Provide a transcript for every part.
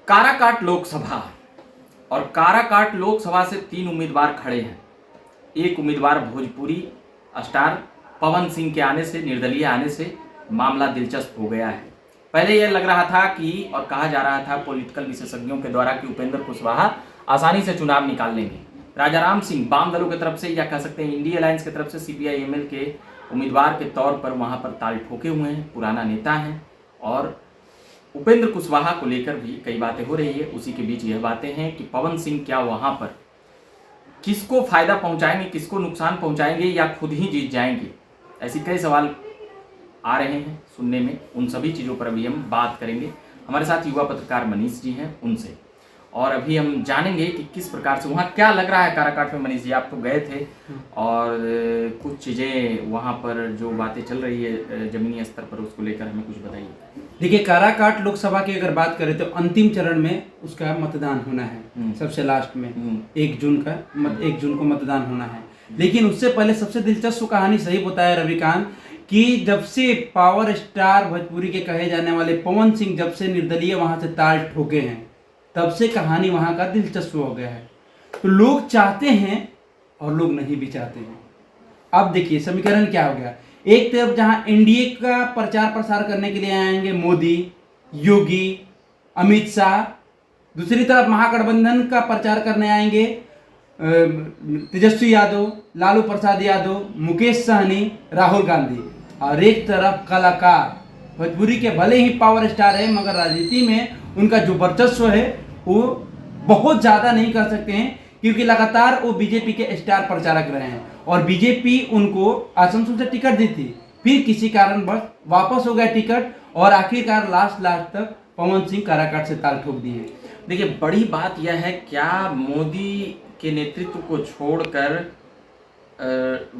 काराकाट लोकसभा और काराकाट लोकसभा से 3 उम्मीदवार खड़े हैं। एक उम्मीदवार भोजपुरी स्टार पवन सिंह के आने से, निर्दलीय आने से मामला दिलचस्प हो गया है। पहले यह लग रहा था कि और कहा जा रहा था पॉलिटिकल विशेषज्ञों के द्वारा कि उपेंद्र कुशवाहा आसानी से चुनाव निकाल लेंगे। राजाराम सिंह वाम दलों की तरफ से या कह सकते हैं इंडिया अलायंस की तरफ से CPI-ML के उम्मीदवार के तौर पर वहां पर ताल ठोके हुए हैं, पुराना नेता हैं और उपेंद्र कुशवाहा को लेकर भी कई बातें हो रही है। उसी के बीच यह बातें हैं कि पवन सिंह क्या वहां पर किसको फायदा पहुंचाएंगे, किसको नुकसान पहुंचाएंगे या खुद ही जीत जाएंगे, ऐसी कई सवाल आ रहे हैं सुनने में। उन सभी चीज़ों पर अभी हम बात करेंगे। हमारे साथ युवा पत्रकार मनीष जी हैं, उनसे और अभी हम जानेंगे कि किस प्रकार से वहाँ क्या लग रहा है काराकाट में। मनीष जी, आप तो गए थे और कुछ चीज़ें वहाँ पर जो बातें चल रही है जमीनी स्तर पर, उसको लेकर हमें कुछ बताइए। देखिए, काराकाट लोकसभा की अगर बात करें तो अंतिम चरण में उसका मतदान होना है। सबसे लास्ट में 1 जून को मतदान होना है। लेकिन उससे पहले सबसे दिलचस्प कहानी सही बताया रविकांत कि जब से पावर स्टार भोजपुरी के कहे जाने वाले पवन सिंह जब से निर्दलीय वहां से ताल ठोके हैं, तब से कहानी वहां का दिलचस्प हो गया है। तो लोग चाहते हैं और लोग नहीं भी चाहते हैं। अब देखिए समीकरण क्या हो गया। एक तरफ जहां एनडीए का प्रचार प्रसार करने के लिए आएंगे मोदी, योगी, अमित शाह, दूसरी तरफ महागठबंधन का प्रचार करने आएंगे तेजस्वी यादव, लालू प्रसाद यादव, मुकेश सहनी, राहुल गांधी। और एक तरफ कलाकार भोजपुरी के भले ही पावर स्टार है मगर राजनीति में उनका जो वर्चस्व है वो बहुत ज़्यादा नहीं कर सकते हैं, क्योंकि लगातार वो बीजेपी के स्टार प्रचारक रहे हैं और बीजेपी उनको आसनसोल से टिकट दी थी, फिर किसी कारण बस वापस हो गया टिकट और आखिरकार लास्ट तक पवन सिंह काराकाट से ताल ठोक दिए। देखिए, बड़ी बात यह है, क्या मोदी के नेतृत्व को छोड़कर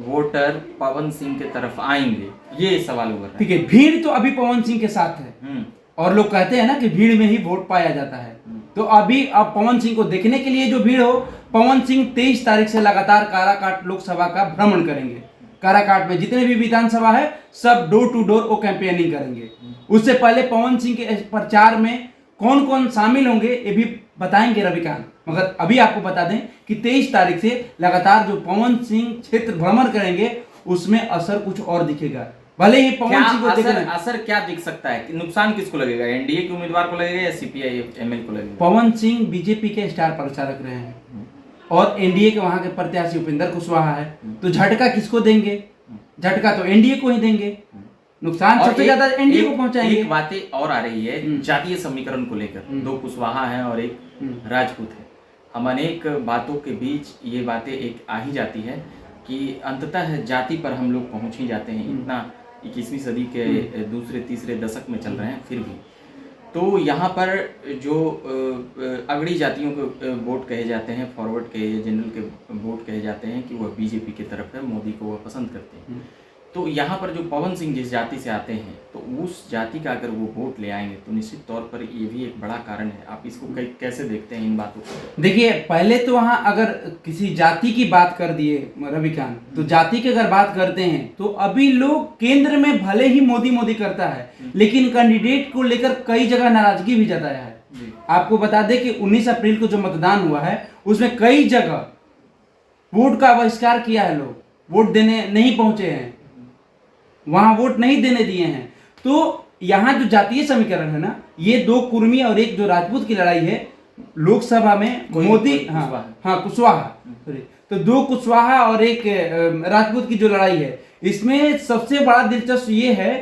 वोटर पवन सिंह के तरफ आएंगे, ये सवाल उभर रहा है। ठीक है, भीड़ तो अभी पवन सिंह के साथ है और लोग कहते हैं ना कि भीड़ में ही वोट पाया जाता है। तो अभी अब पवन सिंह को देखने के लिए जो भीड़ हो, पवन सिंह 23 तारीख से लगातार काराकाट लोकसभा का भ्रमण करेंगे। काराकाट में जितने भी विधानसभा है सब डोर टू डोर वो कैंपेनिंग करेंगे। उससे पहले पवन सिंह के प्रचार में कौन कौन शामिल होंगे ये भी बताएंगे रविकांत। मगर अभी आपको बता दें कि 23 तारीख से लगातार जो पवन सिंह क्षेत्र भ्रमण करेंगे उसमें असर कुछ और दिखेगा। भले ही पवन सिंह को असर क्या दिख सकता है, नुकसान किसको लगेगा, एनडीए के उम्मीदवार को लगेगा या CPI-ML को लगेगा? पवन सिंह बीजेपी के स्टार प्रचारक रहे हैं और एनडीए के वहां के प्रत्याशी उपेंद्र कुशवाहा है, तो झटका किसको देंगे? झटका तो एनडीए को ही देंगे, नुकसान सबसे ज्यादा एनडीए को पहुंचाएंगे। एक बातें और आ रही है जातीय समीकरण को लेकर, 2 कुशवाहा हैं और एक राजपूत है। हम अनेक बातों के बीच ये बातें एक आ ही जाती है कि अंततः जाति पर हम लोग पहुंच ही जाते हैं। इतना 21वीं सदी के दूसरे तीसरे दशक में चल रहे हैं, फिर भी तो यहाँ पर जो अगड़ी जातियों के वोट कहे जाते हैं, फॉरवर्ड के जनरल के वोट कहे जाते हैं कि वह बीजेपी की तरफ है, मोदी को वह पसंद करते हैं। तो यहाँ पर जो पवन सिंह जिस जाति से आते हैं तो उस जाति का अगर वो वोट ले आएंगे तो निश्चित तौर पर ये भी एक बड़ा कारण है। आप इसको कैसे देखते हैं इन बातों को? देखिए, पहले तो वहाँ अगर किसी जाति की बात कर दिए रविकांत, तो जाति की अगर बात करते हैं तो अभी लोग केंद्र में भले ही मोदी करता है लेकिन कैंडिडेट को लेकर कई जगह नाराजगी भी जताया है। आपको बता दें कि 19 अप्रैल को जो मतदान हुआ है उसमें कई जगह वोट का बहिष्कार किया है, लोग वोट देने नहीं पहुंचे हैं, वहां वोट नहीं देने दिए हैं। तो यहाँ जो जातीय समीकरण है ना, ये 2 कुर्मी और एक जो राजपूत की लड़ाई है लोकसभा में, मोदी कुशवाहा, तो 2 कुशवाहा और एक राजपूत की जो लड़ाई है, इसमें सबसे बड़ा दिलचस्प ये है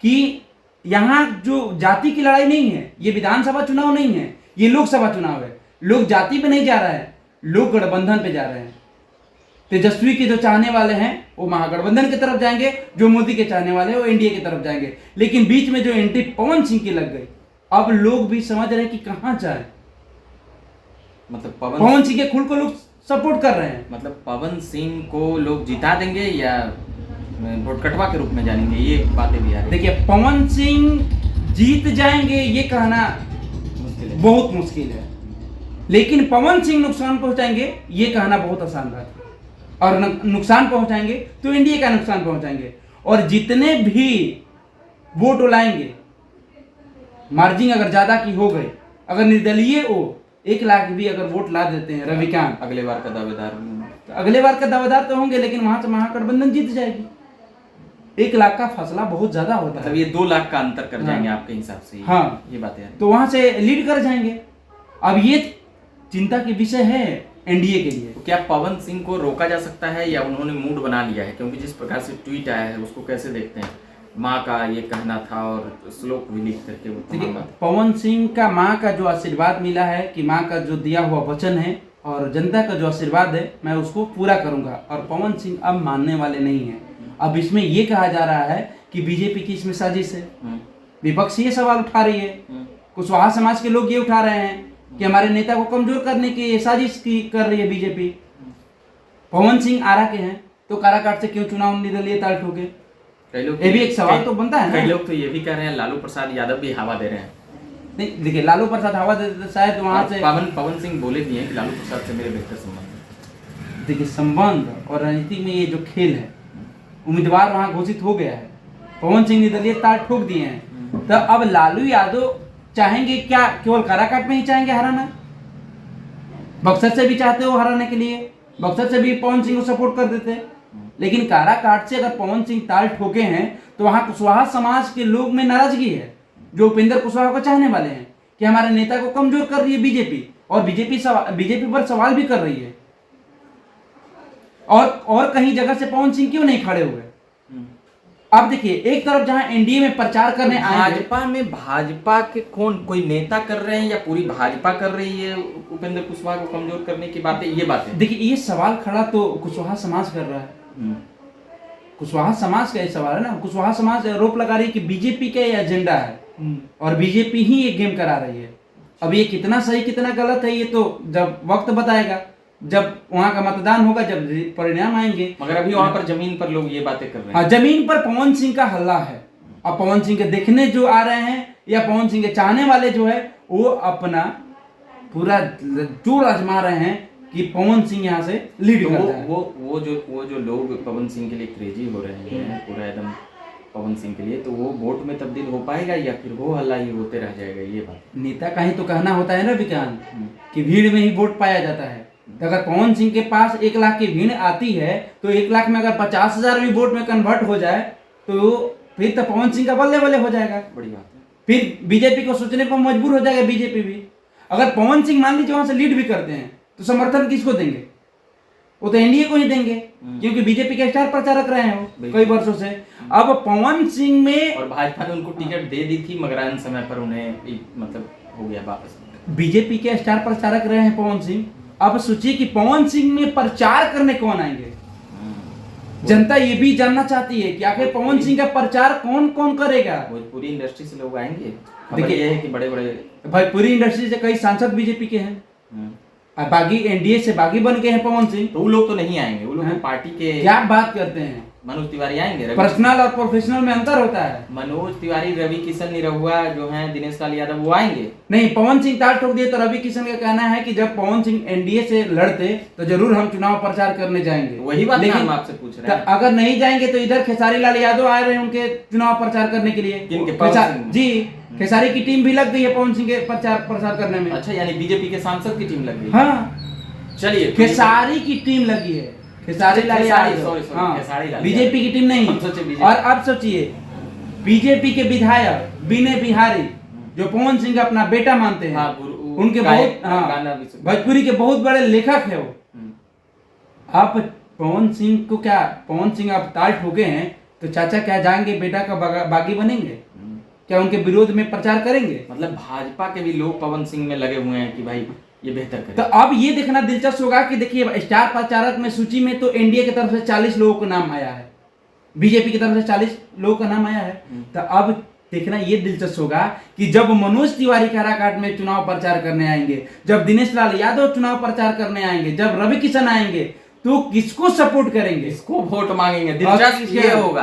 कि यहाँ जो जाति की लड़ाई नहीं है, ये विधानसभा चुनाव नहीं है, ये लोकसभा चुनाव है। लोग जाति पे नहीं जा रहे हैं, लोग गठबंधन पे जा रहे हैं। तेजस्वी के जो चाहने वाले हैं वो महागठबंधन की तरफ जाएंगे, जो मोदी के चाहने वाले हैं वो एनडीए की तरफ जाएंगे। लेकिन बीच में जो एंट्री पवन सिंह की लग गई, अब लोग भी समझ रहे हैं कि कहां जाए। मतलब पवन सिंह के खुल को लोग सपोर्ट कर रहे हैं। मतलब पवन सिंह को लोग जिता देंगे या वोट कटवा के रूप में जानेंगे, ये बातें भी आ रही है। देखिए, पवन सिंह जीत जाएंगे ये कहना बहुत मुश्किल है, लेकिन पवन सिंह नुकसान पहुंचाएंगे ये कहना बहुत आसान बात है। और नुकसान पहुंचाएंगे तो एनडीए का नुकसान पहुंचाएंगे और जितने भी वोट लाएंगे, मार्जिन अगर ज्यादा की हो गई अगर निर्दलीय वो 1 लाख भी अगर वोट ला देते हैं रविकांत, अगले बार का दावेदार भी तो अगले बार का दावेदार तो होंगे, लेकिन वहां से महागठबंधन जीत जाएगी। 1 लाख का फासला बहुत ज्यादा होता मतलब है। ये 2 लाख का अंतर कर हाँ। जाएंगे आपके हिसाब से। हाँ। ये बात है। तो वहां से लीड कर जाएंगे। अब ये चिंता के विषय है एनडीए के लिए। तो क्या पवन सिंह को रोका जा सकता है या उन्होंने मूड बना लिया है? क्योंकि जिस प्रकार से ट्वीट आया है उसको कैसे देखते हैं? माँ का ये कहना था और श्लोक भी लिख करके वो देखिए, तमाम बात। पवन सिंह का माँ का जो आशीर्वाद मिला है कि माँ का जो दिया हुआ वचन है और जनता का जो आशीर्वाद है मैं उसको पूरा करूंगा, और पवन सिंह अब मानने वाले नहीं है। अब इसमें ये कहा जा रहा है कि बीजेपी की इसमें साजिश है। विपक्ष ये सवाल उठा रही है, कुशवाहा समाज के लोग ये उठा रहे हैं कि हमारे नेता को कमजोर करने की ये साजिश की कर रही है बीजेपी। पवन सिंह आरा के हैं तो काराकाट से क्यों चुनाव निर्दलीय ताल ठोके? कई लोग ये भी एक सवाल तो बनता है ना। कई लोग तो ये भी कह रहे हैं लालू प्रसाद यादव भी हवा दे रहे हैं। नहीं देखिए, लालू प्रसाद हवा देते तो शायद वहां से पवन सिंह बोले भी हैं कि लालू प्रसाद से मेरे बेहतर संबंध है। देखिए, संबंध और राजनीति में ये जो खेल है, उम्मीदवार वहां घोषित हो गया है, पवन सिंह निर्दलीय ताल ठोक दिए हैं, तो अब लालू यादव चाहेंगे क्या केवल काराकाट में ही चाहेंगे हराना? बक्सर से भी चाहते हो हराने के लिए, बक्सर से भी पवन सिंह को सपोर्ट कर देते, लेकिन काराकाट से अगर पवन सिंह ताल ठोके हैं तो वहां कुशवाहा समाज के लोग में नाराजगी है, जो उपेंद्र कुशवाहा को चाहने वाले हैं कि हमारे नेता को कमजोर कर रही है बीजेपी, और बीजेपी पर सवाल भी कर रही है। और कहीं जगह से पवन सिंह क्यों नहीं खड़े हुए? अब देखिए, एक तरफ जहां एनडीए में प्रचार करने आए, भाजपा के कोई नेता कर रहे हैं या पूरी भाजपा कर रही है उपेंद्र कुशवाहा को कमजोर करने की बातें? ये बातें देखिए, ये सवाल खड़ा तो कुशवाहा समाज कर रहा है। कुशवाहा समाज का ये सवाल है ना। कुशवाहा समाज आरोप लगा रही है कि बीजेपी का ये एजेंडा है और बीजेपी ही ये गेम करा रही है। अब ये कितना सही कितना गलत है ये तो जब वक्त बताएगा, जब वहां का मतदान होगा, जब परिणाम आएंगे। मगर अभी वहां पर जमीन पर लोग ये बातें कर रहे हैं। हाँ, जमीन पर पवन सिंह का हल्ला है। अब पवन सिंह के देखने जो आ रहे हैं या पवन सिंह के चाहने वाले जो है वो अपना पूरा जोर आजमा रहे हैं कि पवन सिंह यहाँ से लीड तो करता है। वो जो लोग पवन सिंह के लिए क्रेजी हो रहे हैं पूरा एकदम पवन सिंह के लिए, तो वो वोट में तब्दील हो पाएगा या फिर वो हल्ला ही होते रह जाएगा? ये बात नेता का ही तो कहना होता है ना विज्ञान, कि भीड़ में ही वोट पाया जाता है। तो अगर पवन सिंह के पास 1 लाख की भीड़ आती है तो 1 लाख में अगर 50,000 भी वोट में कन्वर्ट हो जाए तो फिर तो पवन सिंह का बल्ले बल्ले हो जाएगा। बड़ी बात है। फिर बीजेपी को सोचने पर मजबूर हो जाएगा बीजेपी भी। अगर पवन सिंह मान लीजिए वहां से लीड भी करते हैं तो समर्थन किसको देंगे? वो तो एनडीए को ही देंगे, क्योंकि बीजेपी के स्टार प्रचारक रहे हैं वो कई वर्षों से। अब पवन सिंह में और भाजपा ने उनको टिकट दे दी थी मगर अंत समय पर उन्हें मतलब हो गया वापस। बीजेपी के स्टार प्रचारक रहे हैं पवन सिंह। अब सोचिए कि पवन सिंह में प्रचार करने कौन आएंगे? जनता ये भी जानना चाहती है कि आखिर पवन सिंह का प्रचार कौन कौन करेगा। भोजपुरी इंडस्ट्री से लोग आएंगे। देखिए ये है कि बड़े बड़े भोजपुरी इंडस्ट्री से कई सांसद बीजेपी के हैं, बागी एनडीए से बागी बन गए हैं पवन सिंह। तो वो लोग तो नहीं आएंगे, वो लोग पार्टी के। क्या बात करते हैं? मनोज तिवारी आएंगे। पर्सनल और प्रोफेशनल में अंतर होता है। मनोज तिवारी, रवि किशन निरहुआ जो हैं, दिनेश लाल यादव, वो आएंगे नहीं। पवन सिंह ताल ठोक दिए तो रवि किशन का कहना है कि जब पवन सिंह एनडीए से लड़ते तो जरूर हम चुनाव प्रचार करने जाएंगे। वही बात लेकिन हम आपसे पूछ रहे हैं। अगर नहीं जाएंगे तो इधर खेसारी लाल यादव आ रहे हैं उनके चुनाव प्रचार करने के लिए। जी, खेसारी की टीम भी लग गई है पवन सिंह के प्रचार करने में। अच्छा, यानी बीजेपी के सांसद की टीम लग गई। हाँ, चलिए, खेसारी की टीम लगी है। खेसारी लाल यादव, हाँ, बीजेपी की टीम नहीं। और अब सोचिए, बीजेपी के विधायक विनय बिहारी जो पवन सिंह का अपना बेटा मानते हैं, उनके बहुत भोजपुरी के बहुत बड़े लेखक है वो। आप पवन सिंह को क्या, पवन सिंह आप ताल ठोके हैं तो चाचा क्या जाएंगे बेटा का बागी बनेंगे? क्या उनके विरोध में प्रचार करेंगे? मतलब भाजपा के भी लोग पवन सिंह में लगे हुए हैं कि भाई ये बेहतर करे। तो अब ये देखना दिलचस्प होगा कि देखिए, स्टार प्रचारक में सूची में तो एनडीए की तरफ से 40 लोगों का नाम आया है, बीजेपी की तरफ से 40 लोगों का नाम आया है। तो अब देखना ये दिलचस्प होगा कि जब मनोज तिवारी काराकाट में चुनाव प्रचार करने आएंगे, जब दिनेश लाल यादव चुनाव प्रचार करने आएंगे, जब रवि किशन आएंगे, तो किसको सपोर्ट करेंगे, किसको वोट मांगेंगे? दिलचस्प ये होगा।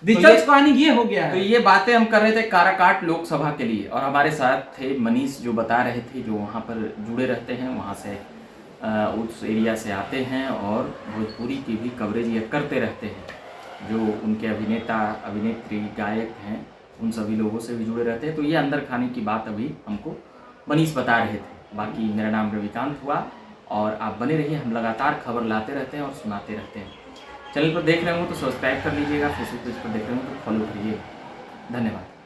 दिलचस्प कहानी ये हो गया है। तो ये बातें हम कर रहे थे काराकाट लोकसभा के लिए, और हमारे साथ थे मनीष जो बता रहे थे, जो वहाँ पर जुड़े रहते हैं, वहाँ से उस एरिया से आते हैं और भोजपुरी की भी कवरेज ये करते रहते हैं। जो उनके अभिनेता, अभिनेत्री, गायक हैं, उन सभी लोगों से भी जुड़े रहते हैं। तो ये अंदर खाने की बात अभी हमको मनीष बता रहे थे। बाकी मेरा नाम रविकांत हुआ और आप बने रहिए, हम लगातार खबर लाते रहते हैं और सुनाते रहते हैं। चैनल पर देख रहे हो तो सब्सक्राइब कर लीजिएगा, फेसबुक पेज पर देख रहे हो तो फॉलो करिए। धन्यवाद।